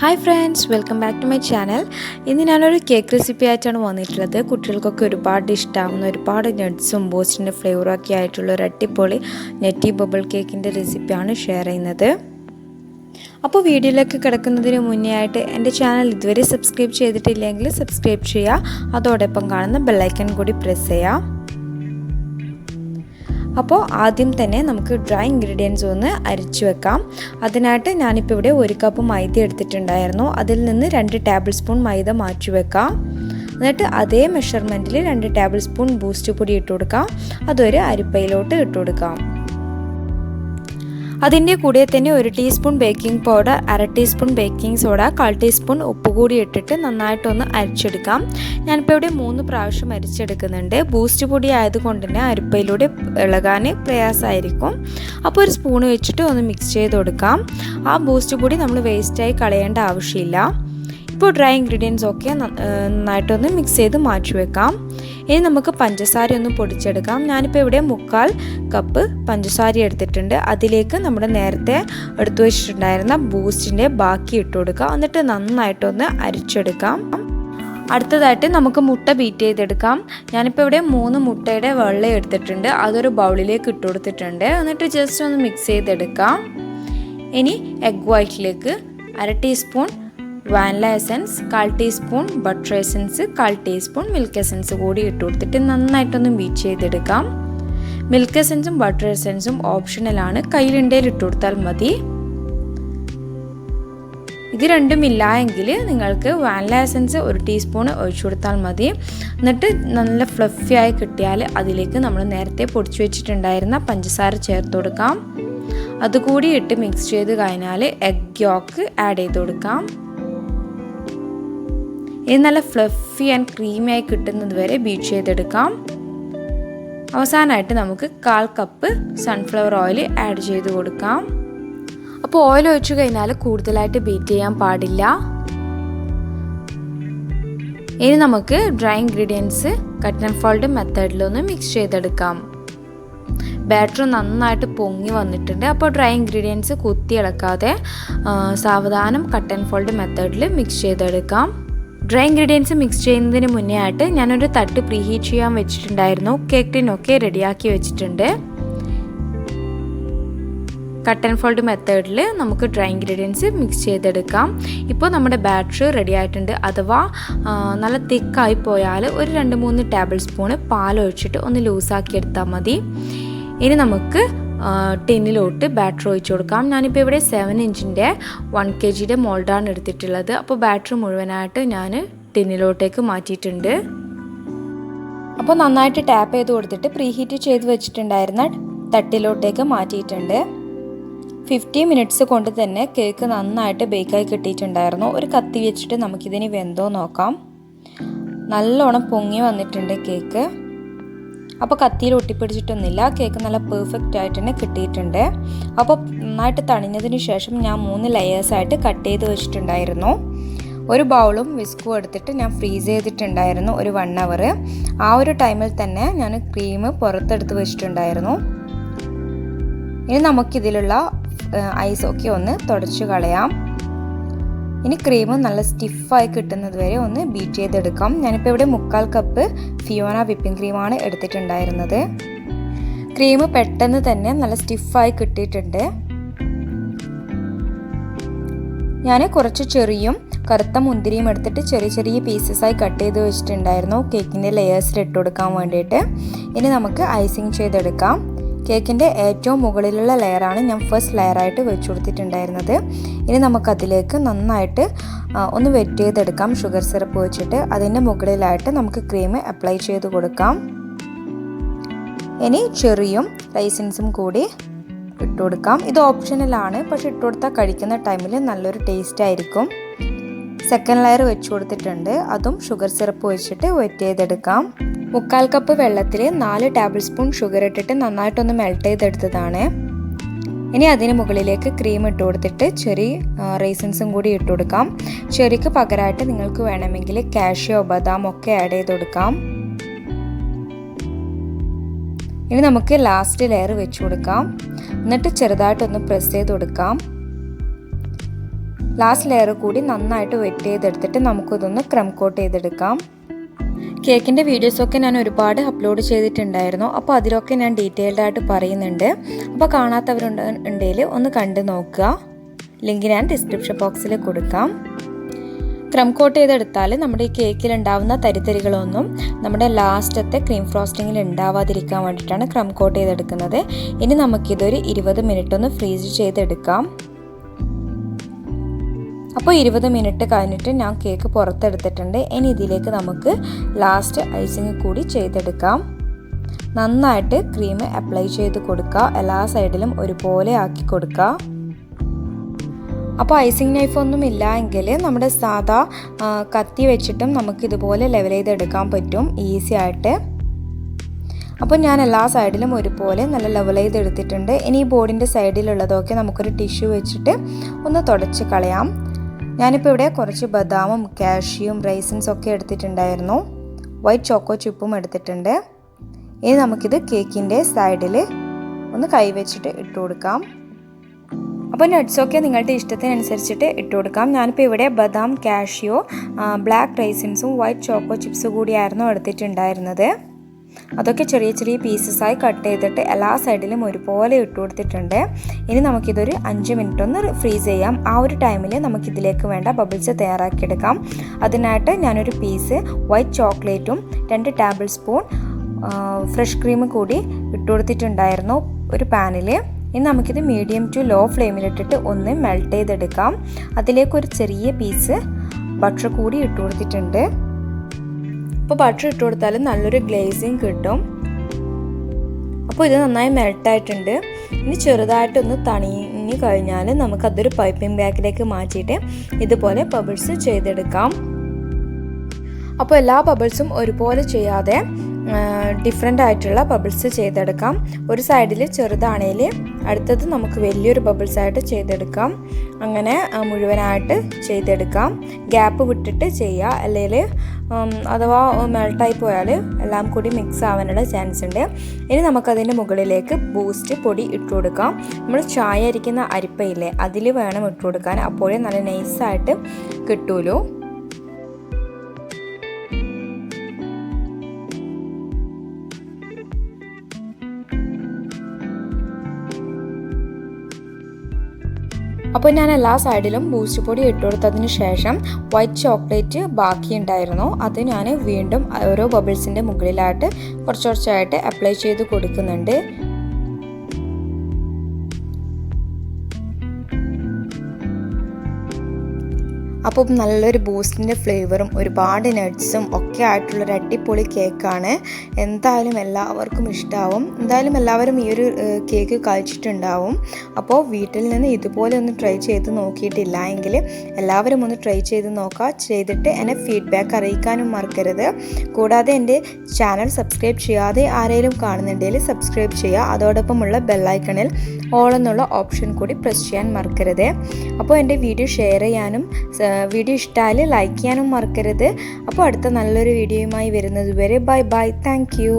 Hi friends, welcome back to my channel. ഇന്ന് ഞാനൊരു cake recipe ആയിട്ടാണ് വന്നിട്ടുള്ളത്. കുട്ടികൾക്കൊക്കെ ഒരുപാട് ഇഷ്ടമാവുന്ന ഒരുപാട് നട്ട്സും ബൂസ്റ്റിൻ്റെ ഫ്ലേവറും ഒക്കെ ആയിട്ടുള്ള ഒരു അടിപൊളി നെറ്റി ബബിൾ കേക്കിൻ്റെ റെസിപ്പിയാണ് ഷെയർ ചെയ്യുന്നത്. അപ്പോൾ വീഡിയോയിലേക്ക് കിടക്കുന്നതിന് മുന്നേ ആയിട്ട് എൻ്റെ ചാനൽ ഇതുവരെ സബ്സ്ക്രൈബ് ചെയ്തിട്ടില്ലെങ്കിൽ സബ്സ്ക്രൈബ് ചെയ്യുക. അതോടൊപ്പം കാണുന്ന ബെല്ലൈക്കൺ കൂടി പ്രസ് ചെയ്യുക. അപ്പോൾ ആദ്യം തന്നെ നമുക്ക് ഡ്രൈ ഇൻഗ്രീഡിയൻസ് ഒന്ന് അരിച്ചു വെക്കാം. അതിനായിട്ട് ഞാനിപ്പോൾ ഇവിടെ 1 കപ്പ് മൈദ എടുത്തിട്ടുണ്ടായിരുന്നു. അതിൽ നിന്ന് 2 ടേബിൾ സ്പൂൺ മൈദ മാറ്റി വെക്കാം. എന്നിട്ട് അതേ മെഷർമെൻറ്റിൽ 2 ടേബിൾ സ്പൂൺ ബൂസ്റ്റ് പൊടി ഇട്ട് കൊടുക്കാം. അതൊരു അരിപ്പയിലോട്ട് ഇട്ട് കൊടുക്കാം. അതിൻ്റെ കൂടെ തന്നെ 1 teaspoon baking powder, 1/2 teaspoon baking soda, 1/4 teaspoon ഉപ്പ് കൂടി ഇട്ടിട്ട് നന്നായിട്ടൊന്ന് അരിച്ചെടുക്കാം. ഞാനിപ്പോൾ ഇവിടെ 3 പ്രാവശ്യം അരിച്ചെടുക്കുന്നുണ്ട്. ബൂസ്റ്റ് പൊടി ആയതുകൊണ്ട് തന്നെ അരിപ്പയിലൂടെ ഇളകാൻ പ്രയാസമായിരിക്കും. അപ്പോൾ ഒരു സ്പൂൺ വെച്ചിട്ട് ഒന്ന് മിക്സ് ചെയ്ത് കൊടുക്കാം. ആ ബൂസ്റ്റ് പൊടി നമ്മൾ വേസ്റ്റായി കളയേണ്ട ആവശ്യമില്ല. ഇപ്പോൾ ഡ്രൈ ഇൻഗ്രീഡിയൻസ് ഒക്കെ നന്നായിട്ടൊന്ന് മിക്സ് ചെയ്ത് മാറ്റി വെക്കാം. ഇനി നമുക്ക് പഞ്ചസാര ഒന്ന് പൊടിച്ചെടുക്കാം. ഞാനിപ്പോൾ ഇവിടെ 1/4 കപ്പ് പഞ്ചസാര എടുത്തിട്ടുണ്ട്. അതിലേക്ക് നമ്മുടെ നേരത്തെ എടുത്തു വെച്ചിട്ടുണ്ടായിരുന്ന ബൂസ്റ്റിൻ്റെ ബാക്കി ഇട്ട് കൊടുക്കാം. എന്നിട്ട് നന്നായിട്ടൊന്ന് അരിച്ചെടുക്കാം. അടുത്തതായിട്ട് നമുക്ക് മുട്ട ബീറ്റ് ചെയ്തെടുക്കാം. ഞാനിപ്പോൾ ഇവിടെ 3 മുട്ടയുടെ വെള്ളം എടുത്തിട്ടുണ്ട്. അതൊരു ബൗളിലേക്ക് ഇട്ട് കൊടുത്തിട്ടുണ്ട്. എന്നിട്ട് ജസ്റ്റ് ഒന്ന് മിക്സ് ചെയ്തെടുക്കാം. ഇനി എഗ് വൈറ്റിലേക്ക് 1/2 teaspoon vanilla essence, 1/4 teaspoon butter essence, 1/4 teaspoon milk essence കൂടി ഇട്ട് കൊടുത്തിട്ട് നന്നായിട്ടൊന്ന് ബീറ്റ് ചെയ്തെടുക്കാം. മിൽക്ക് എസൻസും ബട്ടർ എസൻസും ഓപ്ഷണലാണ്, കയ്യിലുണ്ടേൽ ഇട്ട് കൊടുത്താൽ മതി. ഇത് രണ്ടും ഇല്ല എങ്കിൽ നിങ്ങൾക്ക് വാനില എസൻസ് 1 ടീസ്പൂൺ ഒഴിച്ചു കൊടുത്താൽ മതി. എന്നിട്ട് നല്ല ഫ്ലഫി ആയി കിട്ടിയാൽ അതിലേക്ക് നമ്മൾ നേരത്തെ പൊടിച്ചു വെച്ചിട്ടുണ്ടായിരുന്ന പഞ്ചസാര ചേർത്ത് കൊടുക്കാം. അതുകൂടി ഇട്ട് മിക്സ് ചെയ്ത് കഴിഞ്ഞാൽ എഗ് യോക്ക് ആഡ് ചെയ്ത് കൊടുക്കാം. ഇത് നല്ല ഫ്ലഫി ആൻഡ് ക്രീമി ആയി കിട്ടുന്നത് വരെ ബീറ്റ് ചെയ്തെടുക്കാം. അവസാനമായിട്ട് നമുക്ക് 1/4 കപ്പ് സൺഫ്ലവർ ഓയിൽ ആഡ് ചെയ്ത് കൊടുക്കാം. അപ്പോൾ ഓയിൽ ഒഴിച്ചു കഴിഞ്ഞാൽ കൂടുതലായിട്ട് ബീറ്റ് ചെയ്യാൻ പാടില്ല. ഇനി നമുക്ക് dry ingredients cut and fold മെത്തേഡിലൊന്ന് മിക്സ് ചെയ്തെടുക്കാം. ബാറ്റർ നന്നായിട്ട് പൊങ്ങി വന്നിട്ടുണ്ട്. അപ്പോൾ ഡ്രൈ ഇൻഗ്രീഡിയൻസ് കുത്തി ഇളക്കാതെ സാവധാനം കട്ട് ആൻഡ് ഫോൾഡ് മെത്തേഡിൽ മിക്സ് ചെയ്തെടുക്കാം. ഡ്രൈ ഇൻഗ്രീഡിയൻസ് മിക്സ് ചെയ്യുന്നതിന് മുന്നേ ആയിട്ട് ഞാനൊരു തട്ട് പ്രീഹീറ്റ് ചെയ്യാൻ വെച്ചിട്ടുണ്ടായിരുന്നു. കേക്ക് ടിനൊക്കെ റെഡിയാക്കി വെച്ചിട്ടുണ്ട്. കട്ട് ആൻഡ് ഫോൾഡ് മെത്തേഡിൽ നമുക്ക് ഡ്രൈ ഇൻഗ്രീഡിയൻസ് മിക്സ് ചെയ്തെടുക്കാം. ഇപ്പോൾ നമ്മുടെ ബാറ്റർ റെഡി ആയിട്ടുണ്ട്. അഥവാ നല്ല തിക്കായി പോയാൽ ഒരു 2-3 ടേബിൾ സ്പൂണ് പാൽ ഒഴിച്ചിട്ട് ഒന്ന് ലൂസാക്കി എടുത്താൽ മതി. ഇനി നമുക്ക് ടിന്നിലോട്ട് ബാറ്റർ ഒഴിച്ചു കൊടുക്കാം. ഞാനിപ്പോൾ ഇവിടെ 7 ഇഞ്ചിൻ്റെ 1 kg മോൾഡാണ് എടുത്തിട്ടുള്ളത്. അപ്പോൾ ബാറ്റർ മുഴുവനായിട്ട് ഞാൻ ടിന്നിലോട്ടേക്ക് മാറ്റിയിട്ടുണ്ട്. അപ്പോൾ നന്നായിട്ട് ടാപ്പ് ചെയ്ത് കൊടുത്തിട്ട് പ്രീഹീറ്റ് ചെയ്ത് വെച്ചിട്ടുണ്ടായിരുന്ന തട്ടിലോട്ടേക്ക് മാറ്റിയിട്ടുണ്ട്. 50 മിനിറ്റ്സ് കൊണ്ട് തന്നെ കേക്ക് നന്നായിട്ട് ബേക്കായി കിട്ടിയിട്ടുണ്ടായിരുന്നു. ഒരു കത്തി വെച്ചിട്ട് നമുക്കിതിന് വെന്തോ നോക്കാം. നല്ലോണം പൊങ്ങി വന്നിട്ടുണ്ട് കേക്ക്. അപ്പോൾ കത്തിയിൽ ഒട്ടിപ്പിടിച്ചിട്ടൊന്നുമില്ല. കേക്ക് നല്ല പെർഫെക്റ്റ് ആയിട്ട് തന്നെ കിട്ടിയിട്ടുണ്ട്. അപ്പോൾ നന്നായിട്ട് തണിഞ്ഞതിന് ശേഷം ഞാൻ 3 ലെയേഴ്സായിട്ട് കട്ട് ചെയ്ത് വെച്ചിട്ടുണ്ടായിരുന്നു. ഒരു ബൗളും വിസ്കും എടുത്തിട്ട് ഞാൻ ഫ്രീസ് ചെയ്തിട്ടുണ്ടായിരുന്നു ഒരു 1 hour. ആ ഒരു ടൈമിൽ തന്നെ ഞാൻ ക്രീം പുറത്തെടുത്ത് വെച്ചിട്ടുണ്ടായിരുന്നു. ഇനി നമുക്കിതിലുള്ള ഐസൊക്കെ ഒന്ന് തുടച്ച് കളയാം. ഇനി ക്രീം നല്ല സ്റ്റിഫായി കിട്ടുന്നത് വരെ ഒന്ന് ബീറ്റ് ചെയ്തെടുക്കാം. ഞാനിപ്പോൾ ഇവിടെ 1/4 കപ്പ് ഫിയോന വിപ്പിംഗ് ക്രീമാണ് എടുത്തിട്ടുണ്ടായിരുന്നത്. ക്രീം പെട്ടെന്ന് തന്നെ നല്ല സ്റ്റിഫായി കിട്ടിയിട്ടുണ്ട്. ഞാൻ കുറച്ച് ചെറിയും കറുത്ത മുന്തിരിയും എടുത്തിട്ട് ചെറിയ ചെറിയ പീസസായി കട്ട് ചെയ്ത് വെച്ചിട്ടുണ്ടായിരുന്നു കേക്കിൻ്റെ ലെയേഴ്സിൽ ഇട്ട് കൊടുക്കാൻ വേണ്ടിയിട്ട്. ഇനി നമുക്ക് ഐസിങ് ചെയ്തെടുക്കാം. കേക്കിൻ്റെ ഏറ്റവും മുകളിലുള്ള ലെയറാണ് ഞാൻ ഫസ്റ്റ് ലെയറായിട്ട് വെച്ച് കൊടുത്തിട്ടുണ്ടായിരുന്നത്. ഇനി നമുക്കതിലേക്ക് നന്നായിട്ട് ഒന്ന് വെറ്റ് ചെയ്തെടുക്കാം ഷുഗർ സിറപ്പ് വെച്ചിട്ട്. അതിൻ്റെ മുകളിലായിട്ട് നമുക്ക് ക്രീം അപ്ലൈ ചെയ്ത് കൊടുക്കാം. ഇനി ചെറിയും റൈസിൻസും കൂടി ഇട്ട് കൊടുക്കാം. ഇത് ഓപ്ഷണലാണ്, പക്ഷെ ഇട്ട് കൊടുത്താൽ കഴിക്കുന്ന ടൈമിൽ നല്ലൊരു ടേസ്റ്റ് ആയിരിക്കും. സെക്കൻഡ് ലെയർ വെച്ച് കൊടുത്തിട്ടുണ്ട്. അതും ഷുഗർ സിറപ്പ് വെച്ചിട്ട് വെറ്റ് ചെയ്തെടുക്കാം. 1/4 കപ്പ് വെള്ളത്തിൽ 4 ടേബിൾ സ്പൂൺ ഷുഗർ ഇട്ടിട്ട് നന്നായിട്ടൊന്ന് മെൽറ്റ് ചെയ്തെടുത്തതാണ്. ഇനി അതിന് മുകളിലേക്ക് ക്രീം ഇട്ട് കൊടുത്തിട്ട് ചെറി റൈസിൻസും കൂടി ഇട്ട് കൊടുക്കാം. ചെറിക്ക് പകരമായിട്ട് നിങ്ങൾക്ക് വേണമെങ്കിൽ കാഷ്യൂ, ബദാം ഒക്കെ ആഡ് ചെയ്ത് കൊടുക്കാം. ഇനി നമുക്ക് ലാസ്റ്റ് ലെയർ വെച്ച് കൊടുക്കാം. എന്നിട്ട് ചെറുതായിട്ടൊന്ന് പ്രസ് ചെയ്ത് കൊടുക്കാം. ലാസ്റ്റ് ലെയർ കൂടി നന്നായിട്ട് വെറ്റ് ചെയ്തെടുത്തിട്ട് നമുക്കിതൊന്ന് ക്രം കോട്ട് ചെയ്തെടുക്കാം. കേക്കിൻ്റെ വീഡിയോസൊക്കെ ഞാൻ ഒരുപാട് അപ്ലോഡ് ചെയ്തിട്ടുണ്ടായിരുന്നു. അപ്പോൾ അതിലൊക്കെ ഞാൻ ഡീറ്റെയിൽഡ് ആയിട്ട് പറയുന്നുണ്ട്. അപ്പോൾ കാണാത്തവരുണ്ടെങ്കിൽ ഒന്ന് കണ്ടു നോക്കുക. ലിങ്ക് ഞാൻ ഡിസ്ക്രിപ്ഷൻ ബോക്സിൽ കൊടുക്കാം. ക്രം കോട്ട് ചെയ്തെടുത്താൽ നമ്മുടെ ഈ കേക്കിൽ ഉണ്ടാവുന്ന തരിതരികളൊന്നും നമ്മുടെ ലാസ്റ്റത്തെ ക്രീം ഫ്രോസ്റ്റിങ്ങിൽ ഉണ്ടാവാതിരിക്കാൻ വേണ്ടിയിട്ടാണ് ക്രം കോട്ട് ചെയ്തെടുക്കുന്നത്. ഇനി നമുക്കിതൊരു 20 മിനിറ്റ് ഒന്ന് ഫ്രീസ് ചെയ്തെടുക്കാം. അപ്പോൾ 20 മിനിറ്റ് കഴിഞ്ഞിട്ട് ഞാൻ കേക്ക് പുറത്തെടുത്തിട്ടുണ്ട്. ഇനി ഇതിലേക്ക് നമുക്ക് ലാസ്റ്റ് ഐസിങ് കൂടി ചെയ്തെടുക്കാം. നന്നായിട്ട് ക്രീം അപ്ലൈ ചെയ്ത് കൊടുക്കുക. എല്ലാ സൈഡിലും ഒരുപോലെ ആക്കി കൊടുക്കുക. അപ്പോൾ ഐസിങ് നൈഫൊന്നും ഇല്ല എങ്കിൽ നമ്മുടെ സാധാ കത്തി വെച്ചിട്ടും നമുക്കിതുപോലെ ലെവൽ ചെയ്തെടുക്കാൻ പറ്റും ഈസി ആയിട്ട്. അപ്പോൾ ഞാൻ എല്ലാ സൈഡിലും ഒരുപോലെ നല്ല ലെവൽ ചെയ്തെടുത്തിട്ടുണ്ട്. ഇനി ഈ ബോർഡിൻ്റെ സൈഡിലുള്ളതൊക്കെ നമുക്കൊരു ടിഷ്യൂ വെച്ചിട്ട് ഒന്ന് തുടച്ച് കളയാം. ഞാനിപ്പോൾ ഇവിടെ കുറച്ച് ബദാമും കാഷ്യൂം റൈസിൻസും ഒക്കെ എടുത്തിട്ടുണ്ടായിരുന്നു. വൈറ്റ് ചോക്കോ ചിപ്പും എടുത്തിട്ടുണ്ട്. ഇനി നമുക്കിത് കേക്കിൻ്റെ സൈഡിൽ ഒന്ന് കൈവച്ചിട്ട് ഇട്ട് കൊടുക്കാം. അപ്പോൾ നട്ട്സൊക്കെ നിങ്ങളുടെ ഇഷ്ടത്തിനനുസരിച്ചിട്ട് ഇട്ട് കൊടുക്കാം. ഞാനിപ്പോൾ ഇവിടെ ബദാം, കാഷ്യൂ, ബ്ലാക്ക് റൈസിൻസും വൈറ്റ് ചോക്കോ ചിപ്സും കൂടിയായിരുന്നു എടുത്തിട്ടുണ്ടായിരുന്നത്. അതൊക്കെ ചെറിയ ചെറിയ പീസസായി കട്ട് ചെയ്തിട്ട് എല്ലാ സൈഡിലും ഒരുപോലെ ഇട്ട് കൊടുത്തിട്ടുണ്ട്. ഇനി നമുക്കിതൊരു 5 മിനിറ്റ് ഒന്ന് ഫ്രീസ് ചെയ്യാം. ആ ഒരു ടൈമിൽ നമുക്കിതിലേക്ക് വേണ്ട ബബിൾസ് തയ്യാറാക്കിയെടുക്കാം. അതിനായിട്ട് ഞാനൊരു പീസ് വൈറ്റ് ചോക്ലേറ്റും 2 ടേബിൾ സ്പൂൺ ഫ്രഷ് ക്രീം കൂടി ഇട്ട് കൊടുത്തിട്ടുണ്ടായിരുന്നു ഒരു പാനിൽ. ഇനി നമുക്കിത് മീഡിയം ടു ലോ ഫ്ലെയിമിലിട്ടിട്ട് ഒന്ന് മെൽറ്റ് ചെയ്തെടുക്കാം. അതിലേക്കൊരു ചെറിയ പീസ് ബട്ടർ കൂടി ഇട്ട് കൊടുത്തിട്ടുണ്ട്. അപ്പോൾ ബട്ടർ ഇട്ട് കൊടുത്താൽ നല്ലൊരു ഗ്ലേസിങ് കിട്ടും. അപ്പോൾ ഇത് നന്നായി മെൽട്ടായിട്ടുണ്ട്. ഇനി ചെറുതായിട്ടൊന്ന് തണിഞ്ഞ് കഴിഞ്ഞാൽ നമുക്കതൊരു പൈപ്പിംഗ് ബാഗിലേക്ക് മാറ്റിയിട്ട് ഇതുപോലെ ബബിൾസ് ചെയ്തെടുക്കാം. അപ്പോൾ എല്ലാ ബബിൾസും ഒരുപോലെ ചെയ്യാതെ ഡിഫറെൻ്റ് ആയിട്ടുള്ള ബബിൾസ് ചെയ്തെടുക്കാം. ഒരു സൈഡിൽ ചെറുതാണേൽ അടുത്തത് നമുക്ക് വലിയൊരു ബബിൾസ് ആയിട്ട് ചെയ്തെടുക്കാം. അങ്ങനെ മുഴുവനായിട്ട് ചെയ്തെടുക്കാം. ഗ്യാപ്പ് വിട്ടിട്ട് ചെയ്യുക, അല്ലെങ്കിൽ അഥവാ മെൽട്ടായി പോയാൽ എല്ലാം കൂടി മിക്സ് ആവാനുള്ള ചാൻസ് ഉണ്ട്. ഇനി നമുക്കതിൻ്റെ മുകളിലേക്ക് ബൂസ്റ്റ് പൊടി ഇട്ട് കൊടുക്കാം. നമ്മൾ ചായ അരിക്കുന്ന അരിപ്പയില്ലേ, അതിൽ വേണം ഇട്ട് കൊടുക്കാൻ. അപ്പോഴേ നല്ല നൈസായിട്ട് കിട്ടുമല്ലോ. അപ്പോൾ ഞാൻ എല്ലാ സൈഡിലും ബൂസ്റ്റ് പൊടി ഇട്ട് കൊടുത്തതിന് ശേഷം വൈറ്റ് ചോക്ലേറ്റ് ബാക്കിയുണ്ടായിരുന്നു. അത് ഞാൻ വീണ്ടും ഓരോ ബബിൾസിൻ്റെ മുകളിലായിട്ട് കുറച്ച് കുറച്ചായിട്ട് അപ്ലൈ ചെയ്ത് കൊടുക്കുന്നുണ്ട്. അപ്പം നല്ലൊരു ബൂസ്റ്റിൻ്റെ ഫ്ലേവറും ഒരുപാട് നട്ട്സും ഒക്കെ ആയിട്ടുള്ളൊരു അടിപൊളി കേക്കാണ്. എന്തായാലും എല്ലാവർക്കും ഇഷ്ടമാവും. എന്തായാലും എല്ലാവരും ഈ ഒരു കേക്ക് കഴിച്ചിട്ടുണ്ടാവും. അപ്പോൾ വീട്ടിൽ നിന്ന് ഇതുപോലെ ഒന്ന് ട്രൈ ചെയ്ത് നോക്കിയിട്ടില്ല എങ്കിൽ എല്ലാവരും ഒന്ന് ട്രൈ ചെയ്ത് നോക്കുക. ചെയ്തിട്ട് എന്നെ ഫീഡ്ബാക്ക് അറിയിക്കാനും മറക്കരുത്. കൂടാതെ എൻ്റെ ചാനൽ സബ്സ്ക്രൈബ് ചെയ്യാതെ ആരെങ്കിലും കാണുന്നുണ്ടെങ്കിൽ സബ്സ്ക്രൈബ് ചെയ്യുക. അതോടൊപ്പമുള്ള ബെല്ലൈക്കണിൽ ഓൾ എന്നുള്ള ഓപ്ഷൻ കൂടി പ്രസ് ചെയ്യാൻ മറക്കരുത്. അപ്പോൾ എൻ്റെ വീഡിയോ ഷെയർ ചെയ്യാനും വീഡിയോ ഇഷ്ടമായാൽ ലൈക്ക് ചെയ്യാനും മറക്കരുത്. അപ്പോൾ അടുത്ത നല്ലൊരു വീഡിയോയുമായി വരുന്നത് വരെ ബൈ ബൈ. Thank you.